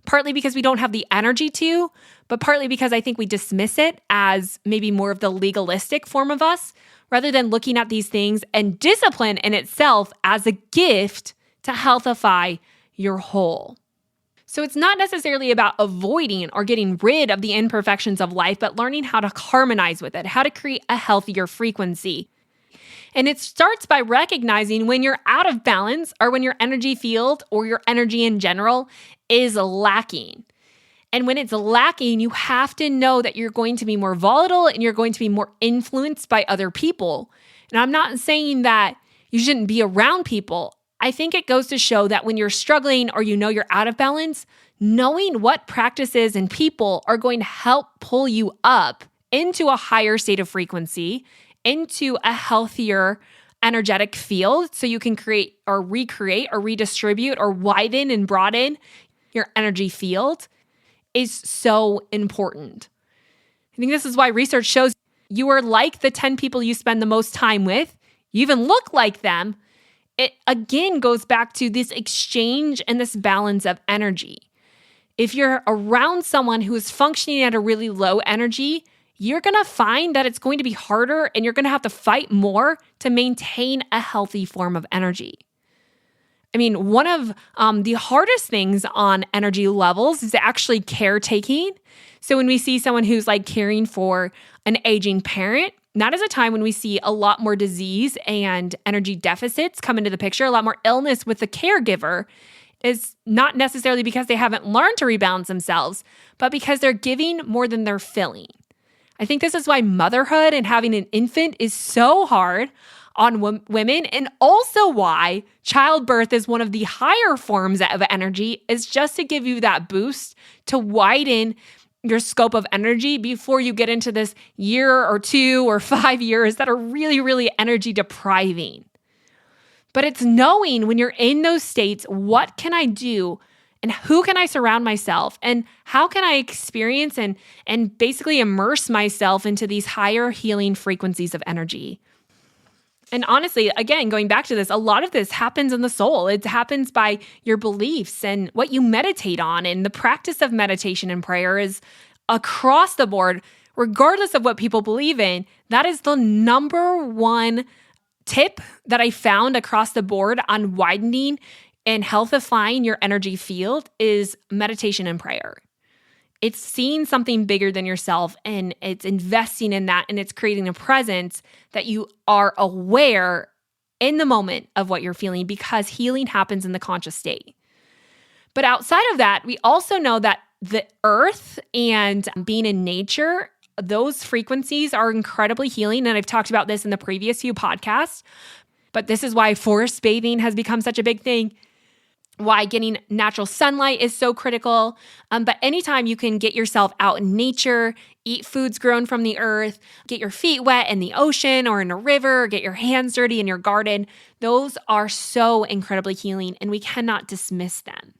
[SPEAKER 1] partly because we don't have the energy to, but partly because I think we dismiss it as maybe more of the legalistic form of us, rather than looking at these things and discipline in itself as a gift to healthify your whole. So it's not necessarily about avoiding or getting rid of the imperfections of life, but learning how to harmonize with it, how to create a healthier frequency. And it starts by recognizing when you're out of balance or when your energy field or your energy in general is lacking. And when it's lacking, you have to know that you're going to be more volatile and you're going to be more influenced by other people. And I'm not saying that you shouldn't be around people. I think it goes to show that when you're struggling or you know you're out of balance, knowing what practices and people are going to help pull you up into a higher state of frequency, into a healthier energetic field so you can create or recreate or redistribute or widen and broaden your energy field is so important. I think this is why research shows you are like the 10 people you spend the most time with. You even look like them. It again goes back to this exchange and this balance of energy. If you're around someone who is functioning at a really low energy, you're going to find that it's going to be harder and you're going to have to fight more to maintain a healthy form of energy. One of the hardest things on energy levels is actually caretaking. So when we see someone who's like caring for an aging parent, that is a time when we see a lot more disease and energy deficits come into the picture, a lot more illness with the caregiver. Is not necessarily because they haven't learned to rebalance themselves, but because they're giving more than they're filling. I think this is why motherhood and having an infant is so hard on women, and also why childbirth is one of the higher forms of energy, is just to give you that boost to widen your scope of energy before you get into this year or 2 or 5 years that are really, really energy depriving. But it's knowing when you're in those states, what can I do and who can I surround myself and how can I experience and basically immerse myself into these higher healing frequencies of energy. And honestly, again, going back to this, a lot of this happens in the soul. It happens by your beliefs and what you meditate on. And the practice of meditation and prayer is across the board, regardless of what people believe in. That is the number one tip that I found across the board on widening and healthifying your energy field is meditation and prayer. It's seeing something bigger than yourself and it's investing in that and it's creating a presence that you are aware in the moment of what you're feeling because healing happens in the conscious state. But outside of that, we also know that the earth and being in nature, those frequencies are incredibly healing. And I've talked about this in the previous few podcasts, but this is why forest bathing has become such a big thing. why getting natural sunlight is so critical. But anytime you can get yourself out in nature, eat foods grown from the earth, get your feet wet in the ocean or in a river, or get your hands dirty in your garden, those are so incredibly healing, and we cannot dismiss them.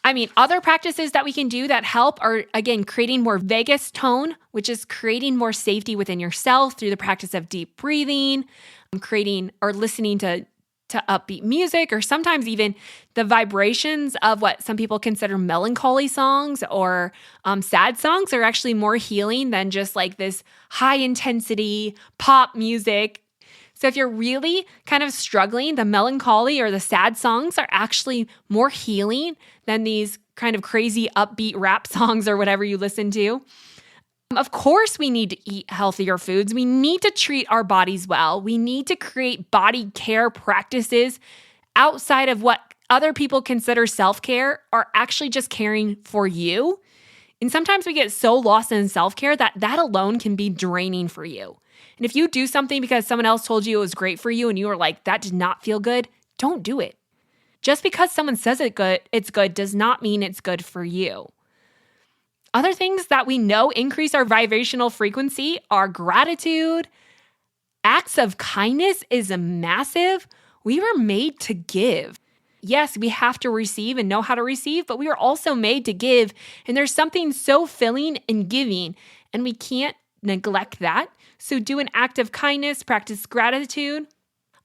[SPEAKER 1] I mean, other practices that we can do that help are, again, creating more vagus tone, which is creating more safety within yourself through the practice of deep breathing, creating or listening to upbeat music, or sometimes even the vibrations of what some people consider melancholy songs or sad songs are actually more healing than just like this high intensity pop music. So if you're really kind of struggling, the melancholy or the sad songs are actually more healing than these kind of crazy upbeat rap songs or whatever you listen to. Of course, we need to eat healthier foods. We need to treat our bodies well. We need to create body care practices outside of what other people consider self-care, are actually just caring for you. And sometimes we get so lost in self-care that alone can be draining for you. And if you do something because someone else told you it was great for you and you were like, that did not feel good, don't do it. Just because someone says it's good does not mean it's good for you. Other things that we know increase our vibrational frequency are gratitude. Acts of kindness is massive. We were made to give. Yes, we have to receive and know how to receive, but we were also made to give. And there's something so filling in giving, and we can't neglect that. So do an act of kindness, practice gratitude.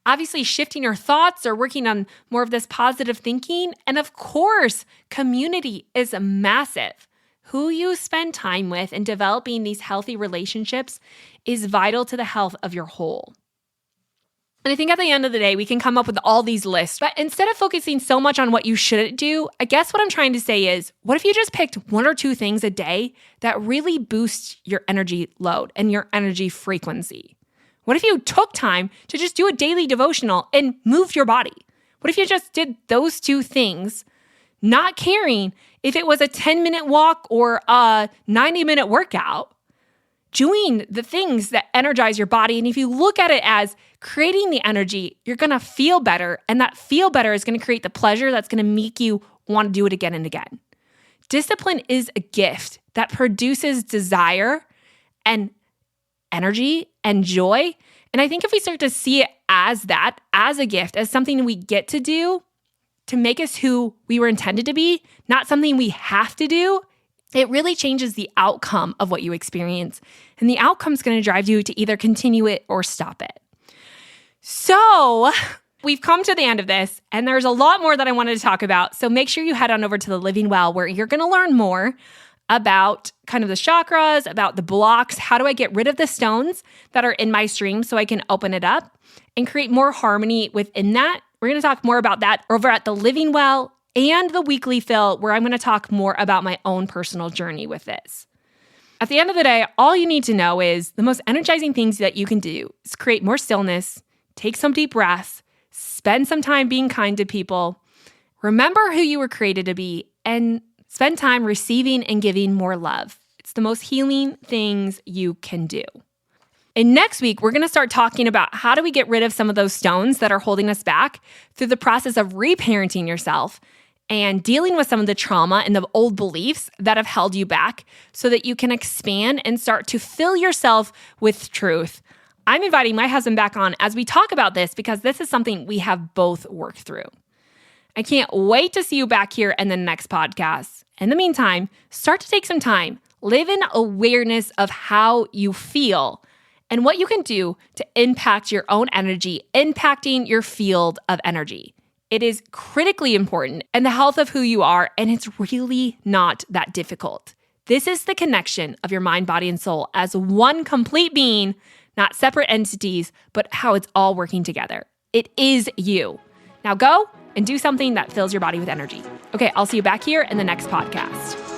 [SPEAKER 1] Obviously, shifting your thoughts or working on more of this positive thinking. And of course, community is massive. Who you spend time with and developing these healthy relationships is vital to the health of your whole. And I think at the end of the day, we can come up with all these lists, but instead of focusing so much on what you shouldn't do, I guess what I'm trying to say is, what if you just picked one or two things a day that really boost your energy load and your energy frequency? What if you took time to just do a daily devotional and move your body? What if you just did those two things, not caring if it was a 10-minute walk or a 90-minute workout, doing the things that energize your body? And if you look at it as creating the energy, you're going to feel better. And that feel better is going to create the pleasure that's going to make you want to do it again and again. Discipline is a gift that produces desire and energy and joy. And I think if we start to see it as that, as a gift, as something we get to do to make us who we were intended to be, not something we have to do, it really changes the outcome of what you experience. And the outcome is going to drive you to either continue it or stop it. So we've come to the end of this, and there's a lot more that I wanted to talk about. So make sure you head on over to the Living Well, where you're going to learn more about kind of the chakras, about the blocks. How do I get rid of the stones that are in my stream so I can open it up and create more harmony within that? We're going to talk more about that over at the Living Well and the Weekly Fill, where I'm going to talk more about my own personal journey with this. At the end of the day, all you need to know is the most energizing things that you can do is create more stillness, take some deep breaths, spend some time being kind to people, remember who you were created to be, and spend time receiving and giving more love. It's the most healing things you can do. And next week, we're going to start talking about how do we get rid of some of those stones that are holding us back through the process of reparenting yourself and dealing with some of the trauma and the old beliefs that have held you back so that you can expand and start to fill yourself with truth. I'm inviting my husband back on as we talk about this because this is something we have both worked through. I can't wait to see you back here in the next podcast. In the meantime, start to take some time, live in awareness of how you feel and what you can do to impact your own energy, impacting your field of energy. It is critically important in the health of who you are, and it's really not that difficult. This is the connection of your mind, body, and soul as one complete being, not separate entities, but how it's all working together. It is you. Now go and do something that fills your body with energy. Okay, I'll see you back here in the next podcast.